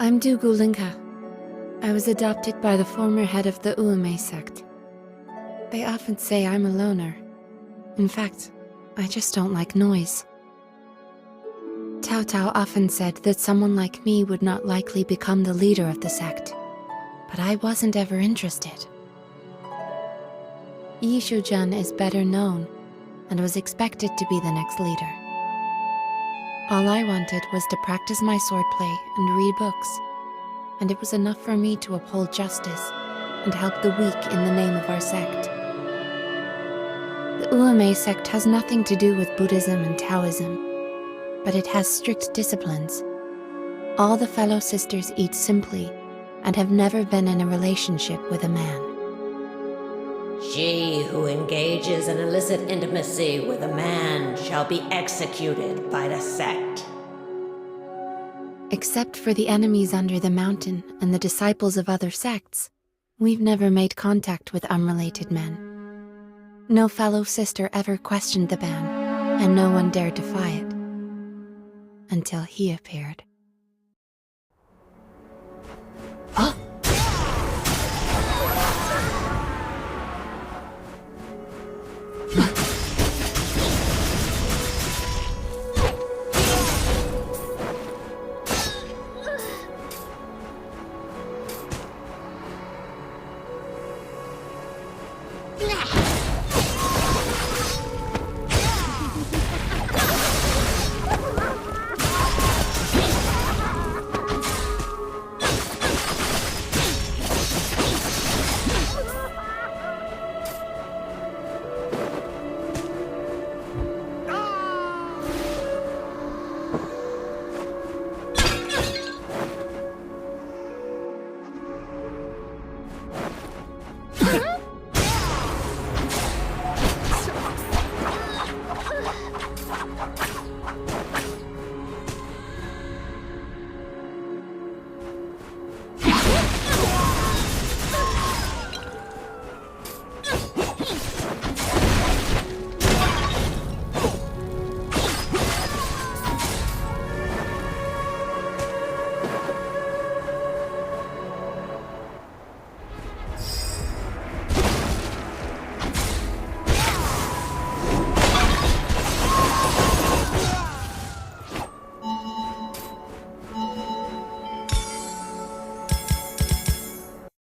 I'm Dugu Lingha. I was adopted by the former head of the Uame sect. They often say I'm a loner. In fact, I just don't like noise. Tao Tao often said that someone like me would not likely become the leader of the sect, but I wasn't ever interested. Yi Shujun is better known and was expected to be the next leader. All I wanted was to practice my swordplay and read books, and it was enough for me to uphold justice and help the weak in the name of our sect. The Uame sect has nothing to do with Buddhism and Taoism, but it has strict disciplines. All the fellow sisters eat simply and have never been in a relationship with a man. She who engages in illicit intimacy with a man shall be executed by the sect. Except for the enemies under the mountain and the disciples of other sects, we've never made contact with unrelated men. No fellow sister ever questioned the ban, and no one dared defy it. Until he appeared. Huh?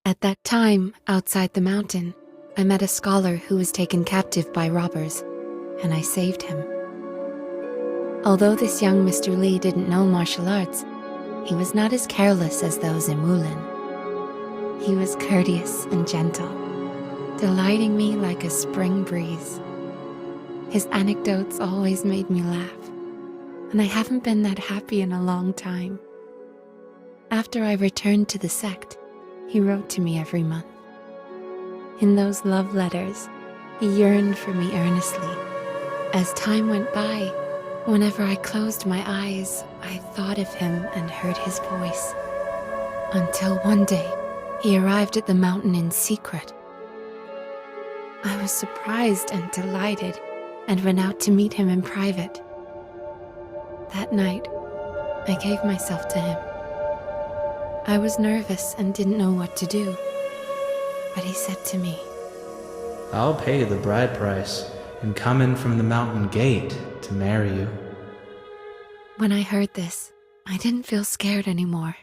At that time, outside the mountain, I met a scholar who was taken captive by robbers, and I saved him. Although this young Mr. Li didn't know martial arts, he was not as careless as those in Wulin. He was courteous and gentle, delighting me like a spring breeze. His anecdotes always made me laugh, and I haven't been that happy in a long time. After I returned to the sect, he wrote to me every month. In those love letters, he yearned for me earnestly. As time went by, whenever I closed my eyes, I thought of him and heard his voice. Until one day, he arrived at the mountain in secret. I was surprised and delighted and went out to meet him in private. That night, I gave myself to him. I was nervous and didn't know what to do, but he said to me, "I'll pay the bride price and come in from the mountain gate to marry you." When I heard this, I didn't feel scared anymore.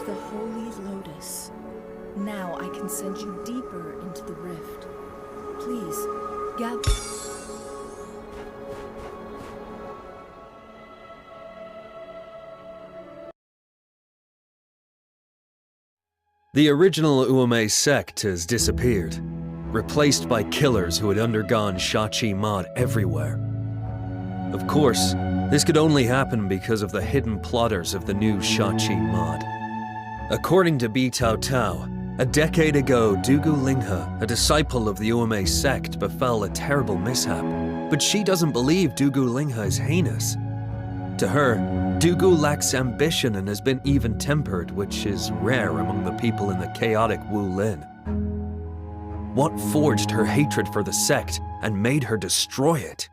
The Holy Lotus. Now I can send you deeper into the rift. Please, gather. The original Uame sect has disappeared, replaced by killers who had undergone Shachi Mod everywhere. Of course, this could only happen because of the hidden plotters of the new Shachi Mod. According to Bi Tao Tao, a decade ago, Dugu Lingha, a disciple of the Uame sect, befell a terrible mishap. But she doesn't believe Dugu Lingha is heinous. To her, Dugu lacks ambition and has been even-tempered, which is rare among the people in the chaotic Wu Lin. What forged her hatred for the sect and made her destroy it?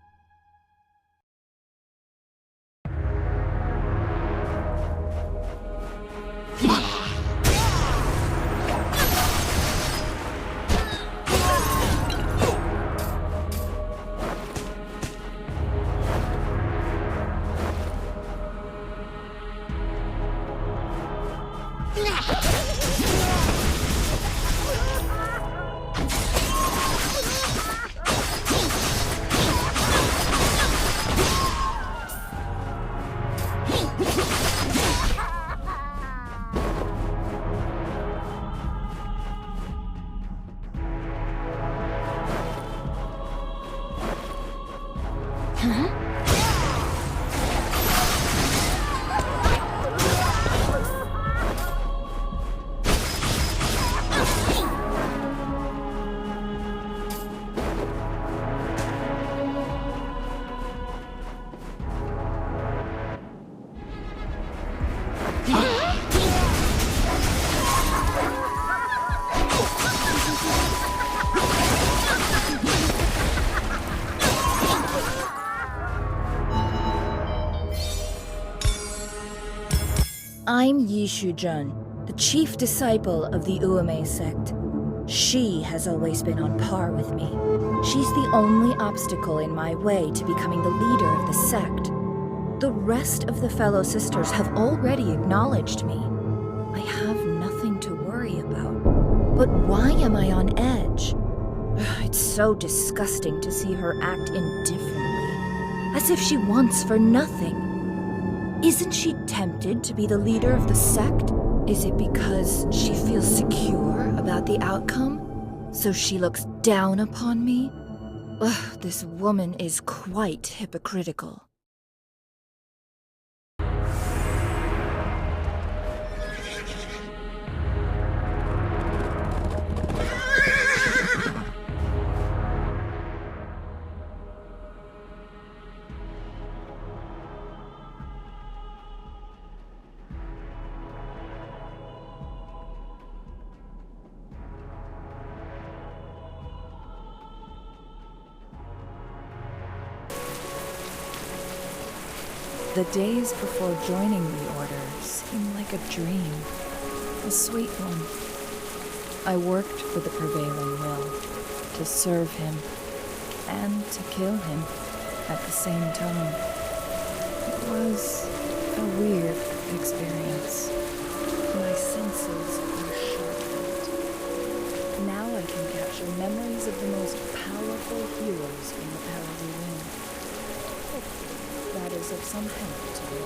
I'm Yi Shuzhen, the chief disciple of the Uemei sect. She has always been on par with me. She's the only obstacle in my way to becoming the leader of the sect. The rest of the fellow sisters have already acknowledged me. I have nothing to worry about. But why am I on edge? It's so disgusting to see her act indifferently, as if she wants for nothing. Isn't she tempted to be the leader of the sect? Is it because she feels secure about the outcome? So she looks down upon me? Ugh, this woman is quite hypocritical. The days before joining the Order seemed like a dream, a sweet one. I worked for the prevailing will, to serve him, and to kill him at the same time. It was a weird experience. My senses were sharpened. Now I can capture memories of the most powerful heroes in the Paladin Ring. That is of some help to me.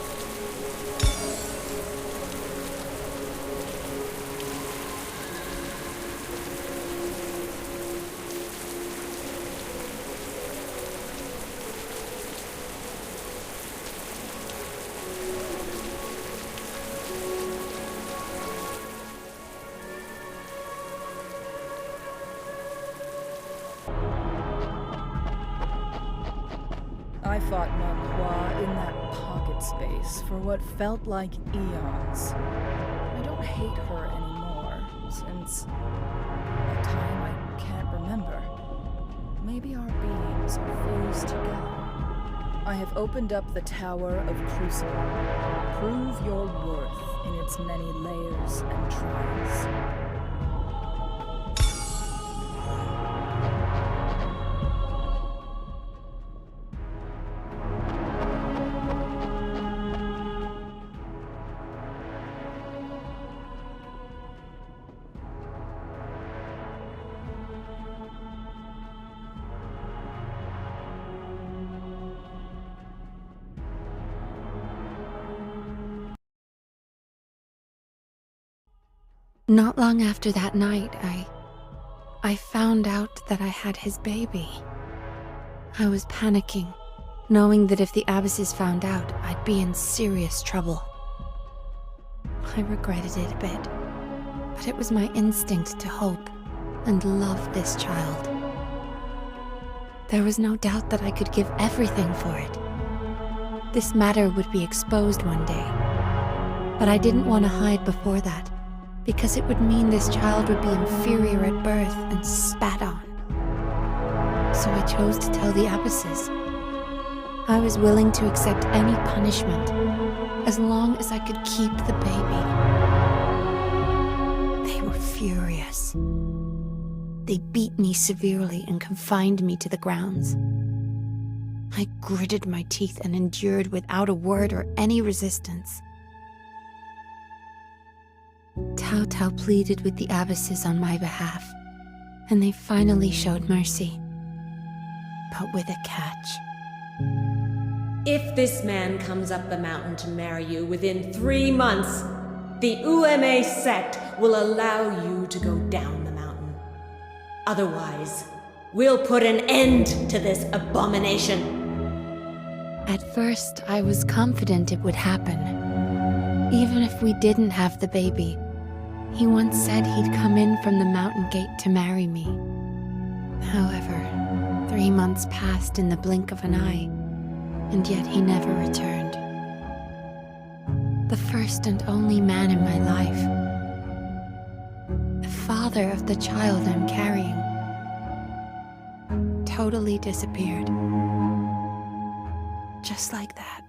I fought Nanhua in that pocket space for what felt like eons. I don't hate her anymore, since a time I can't remember. Maybe our beings are fused together. I have opened up the Tower of Crucible. Prove your worth in its many layers and trials. Not long after that night, I found out that I had his baby. I was panicking, knowing that if the Abysses found out, I'd be in serious trouble. I regretted it a bit, but it was my instinct to hope and love this child. There was no doubt that I could give everything for it. This matter would be exposed one day. But I didn't want to hide before that, because it would mean this child would be inferior at birth and spat on. So I chose to tell the abbesses. I was willing to accept any punishment, as long as I could keep the baby. They were furious. They beat me severely and confined me to the grounds. I gritted my teeth and endured without a word or any resistance. Tao Tao pleaded with the abbesses on my behalf, and they finally showed mercy. But with a catch. If this man comes up the mountain to marry you within 3 months, the UMA sect will allow you to go down the mountain. Otherwise, we'll put an end to this abomination. At first, I was confident it would happen. Even if we didn't have the baby, he once said he'd come in from the mountain gate to marry me. However, 3 months passed in the blink of an eye, and yet he never returned. The first and only man in my life. The father of the child I'm carrying. Totally disappeared. Just like that.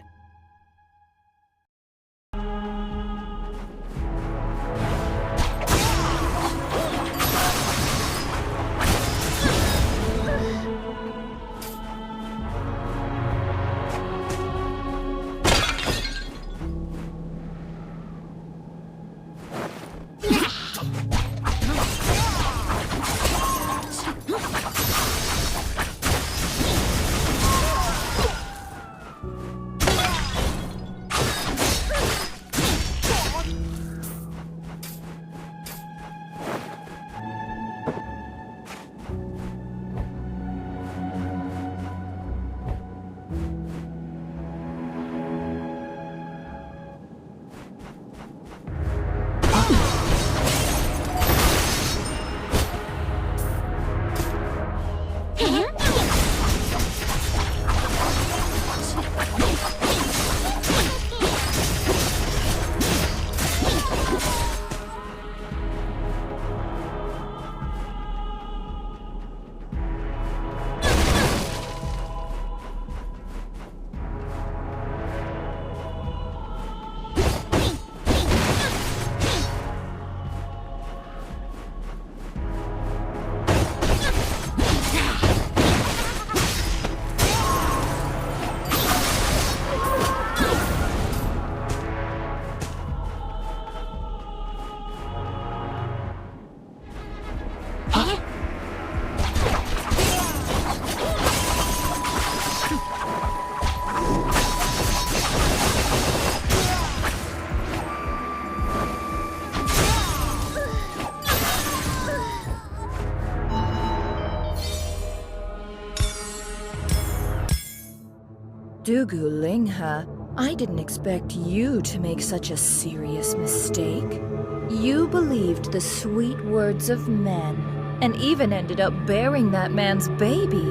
Dugu Lingha, I didn't expect you to make such a serious mistake. You believed the sweet words of men, and even ended up bearing that man's baby.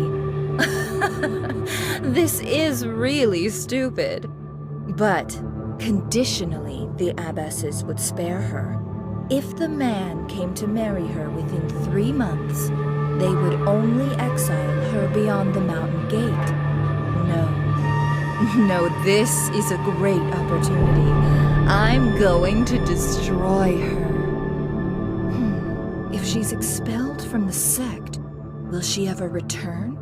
This is really stupid. But conditionally, the abbesses would spare her. If the man came to marry her within 3 months, they would only exile her beyond the mountain gate. No, this is a great opportunity. I'm going to destroy her. If she's expelled from the sect, will she ever return?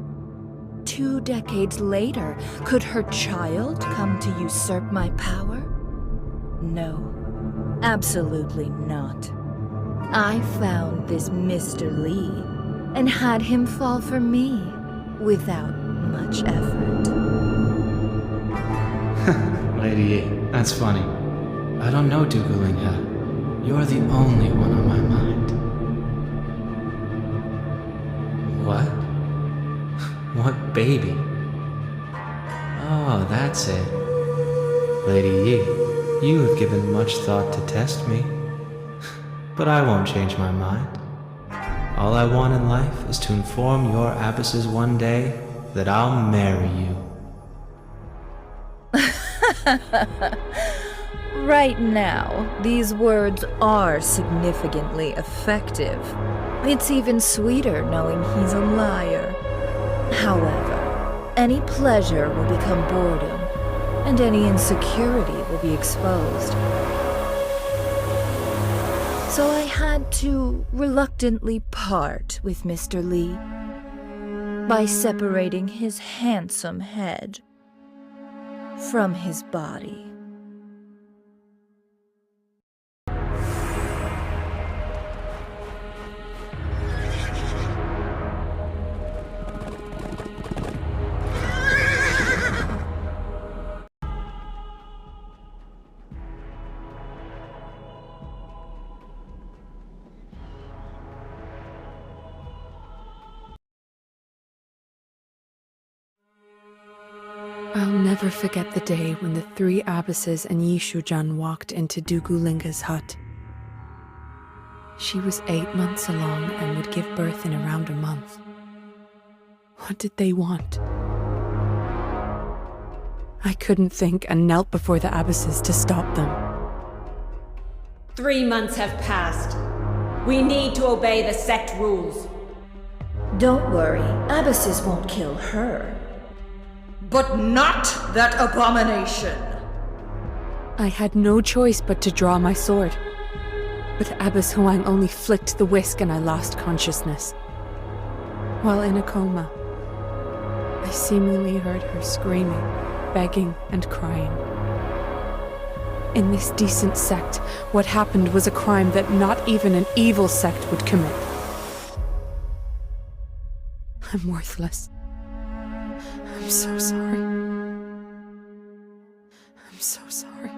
2 decades later, could her child come to usurp my power? No, absolutely not. I found this Mr. Lee and had him fall for me without much effort. Lady Yi, that's funny. I don't know Dugu Lingha. You're the only one on my mind. What? What baby? Oh, that's it. Lady Yi, you have given much thought to test me. But I won't change my mind. All I want in life is to inform your abbesses one day that I'll marry you. Right now, these words are significantly effective. It's even sweeter knowing he's a liar. However, any pleasure will become boredom, and any insecurity will be exposed. So I had to reluctantly part with Mr. Lee by separating his handsome head from his body. I'll never forget the day when the three abbesses and Yishujun walked into Dugulinga's hut. She was 8 months along and would give birth in around a month. What did they want? I couldn't think and knelt before the abbesses to stop them. 3 months have passed. We need to obey the sect rules. Don't worry, abbesses won't kill her. But not that abomination! I had no choice but to draw my sword. But Abbess Huang only flicked the whisk and I lost consciousness. While in a coma, I seemingly heard her screaming, begging, and crying. In this decent sect, what happened was a crime that not even an evil sect would commit. I'm worthless. I'm so sorry. I'm so sorry.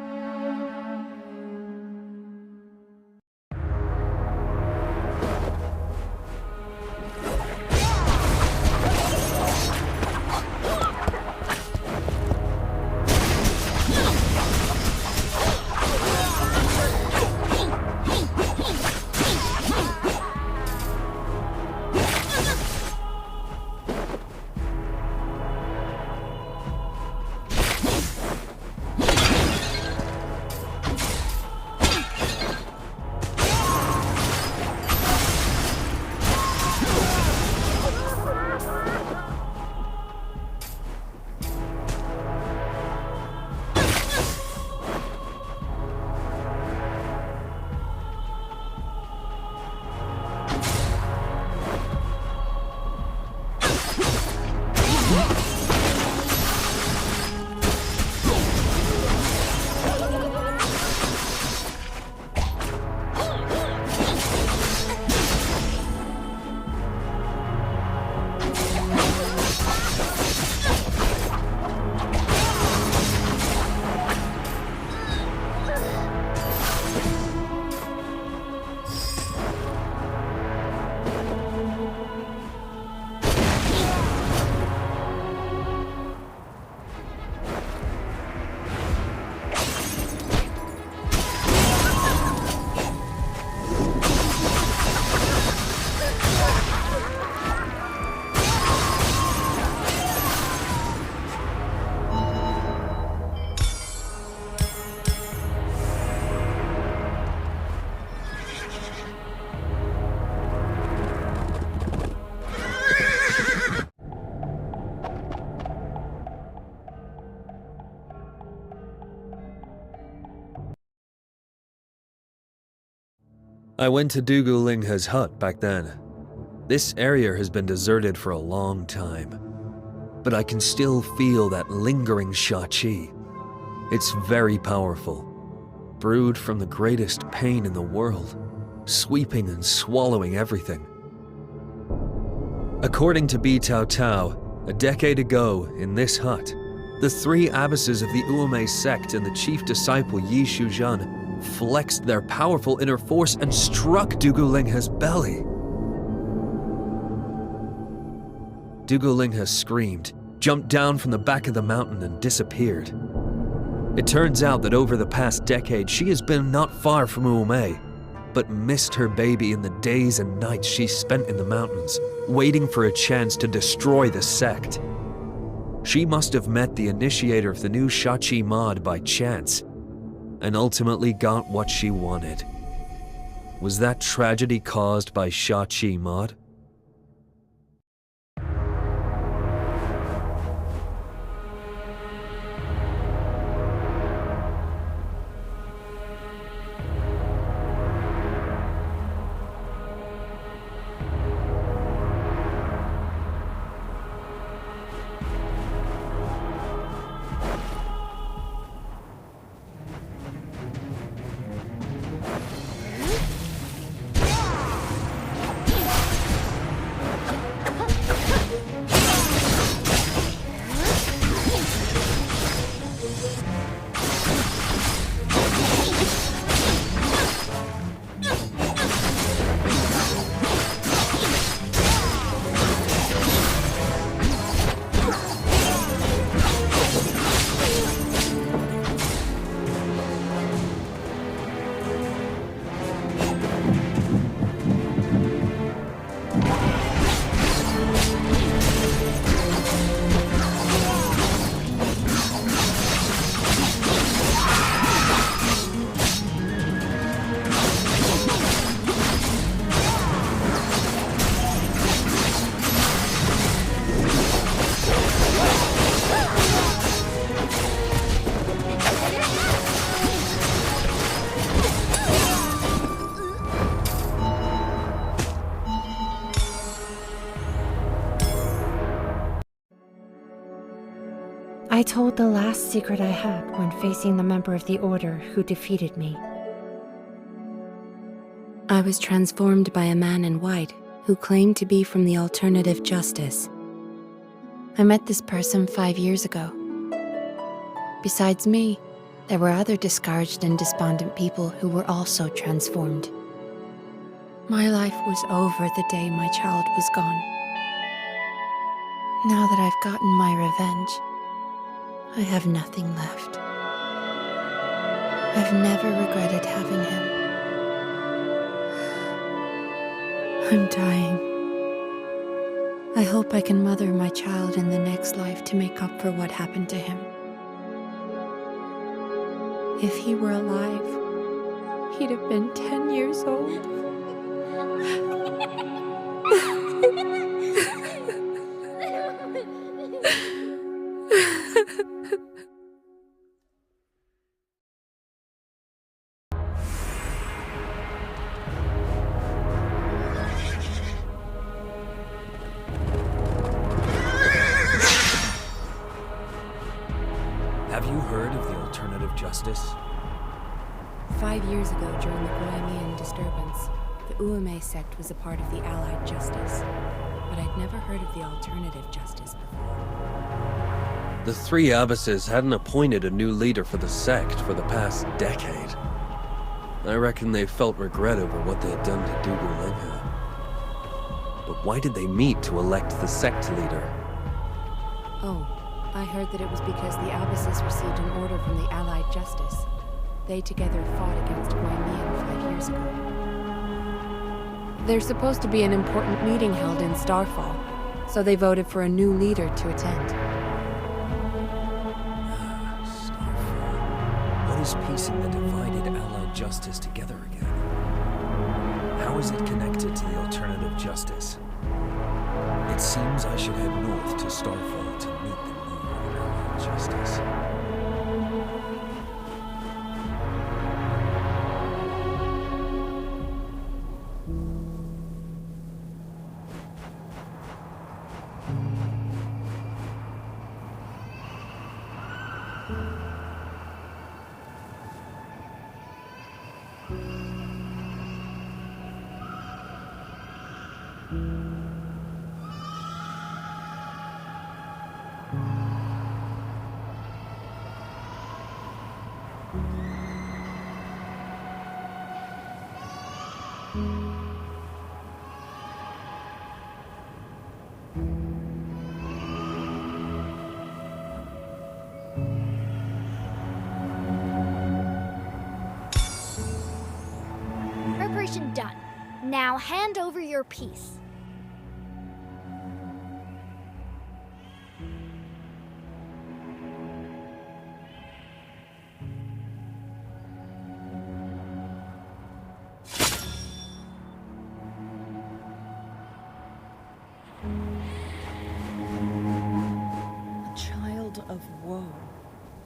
I went to Dugu Linghe's hut back then. This area has been deserted for a long time, but I can still feel that lingering Sha-Chi. It's very powerful, brewed from the greatest pain in the world, sweeping and swallowing everything. According to Bi Tao Tao, a decade ago in this hut, the three abbesses of the Uomei sect and the chief disciple Yi Shuzhan flexed their powerful inner force and struck Dugu Linghe's belly. Dugu Linghe screamed, jumped down from the back of the mountain and disappeared. It turns out that over the past decade she has been not far from Uomei, but missed her baby in the days and nights she spent in the mountains, waiting for a chance to destroy the sect. She must have met the initiator of the new Shachi mod by chance, and ultimately got what she wanted. Was that tragedy caused by Shachi mod? I told the last secret I had when facing the member of the Order who defeated me. I was transformed by a man in white who claimed to be from the Alternative Justice. I met this person 5 years ago. Besides me, there were other discouraged and despondent people who were also transformed. My life was over the day my child was gone. Now that I've gotten my revenge, I have nothing left. I've never regretted having him. I'm dying. I hope I can mother my child in the next life to make up for what happened to him. If he were alive, he'd have been 10 years old. Have you heard of the Alternative Justice? 5 years ago, during the Bohemian disturbance, the Uame sect was a part of the Allied Justice, but I'd never heard of the Alternative Justice before. The three abbesses hadn't appointed a new leader for the sect for the past decade. I reckon they felt regret over what they had done to Dugu Lingha. But why did they meet to elect the sect leader? Oh, I heard that it was because the abbesses received an order from the Allied Justice. They together fought against Bohemian 5 years ago. There's supposed to be an important meeting held in Starfall, so they voted for a new leader to attend. Starfall. What is piecing the divided Allied Justice together again? How is it connected to the Alternative Justice? It seems I should head north to Starfall to meet the new Allied Justice. Preparation done. Now hand over your piece.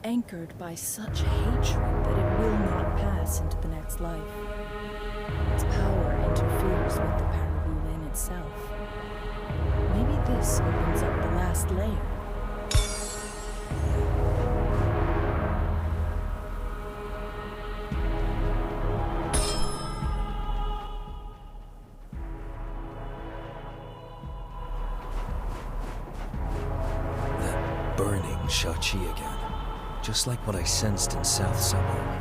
anchored by such hatred that it will not pass into the next life. Its power interferes with the Parabu itself. Maybe this opens up the last layer. That burning Shachi again. Just like what I sensed in South Suburb.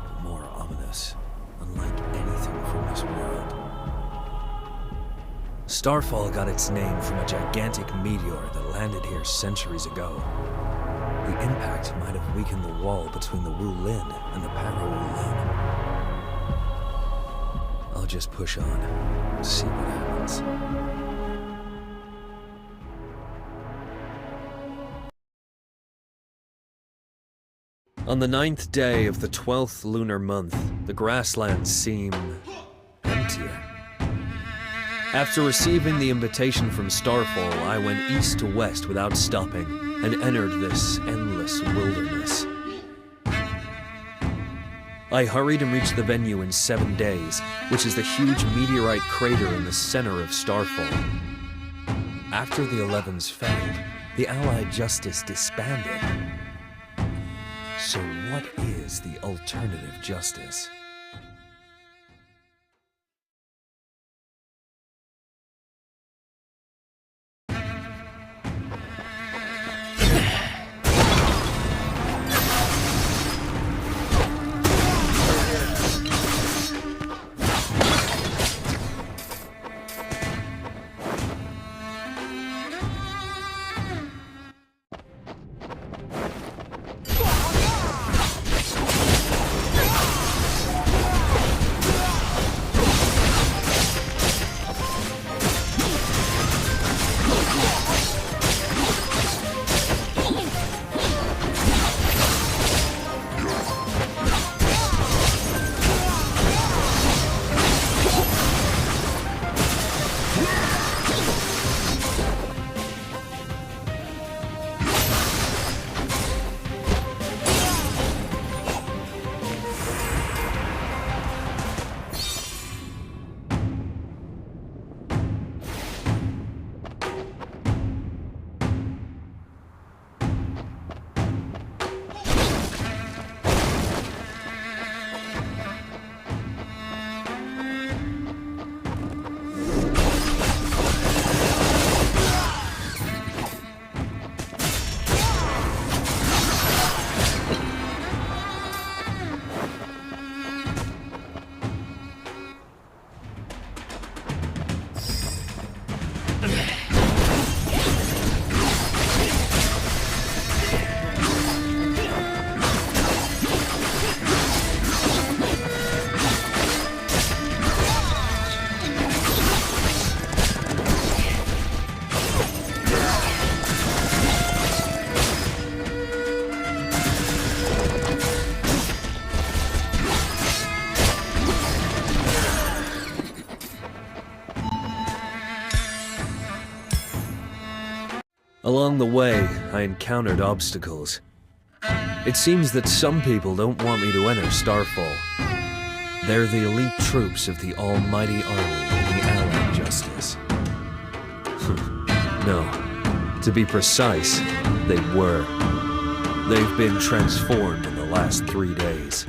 But more ominous. Unlike anything from this world. Starfall got its name from a gigantic meteor that landed here centuries ago. The impact might have weakened the wall between the Wu Lin and the Para-Wu Lin. I'll just push on, see what happens. On the 9th day of the 12th lunar month, the grasslands seem emptier. After receiving the invitation from Starfall, I went east to west without stopping, and entered this endless wilderness. I hurried and reached the venue in 7 days, which is the huge meteorite crater in the center of Starfall. After the 11s failed, the Allied Justice disbanded. So what is the alternative justice? Along the way, I encountered obstacles. It seems that some people don't want me to enter Starfall. They're the elite troops of the Almighty Army and the Allied Justice. No, to be precise, they were. They've been transformed in the last 3 days.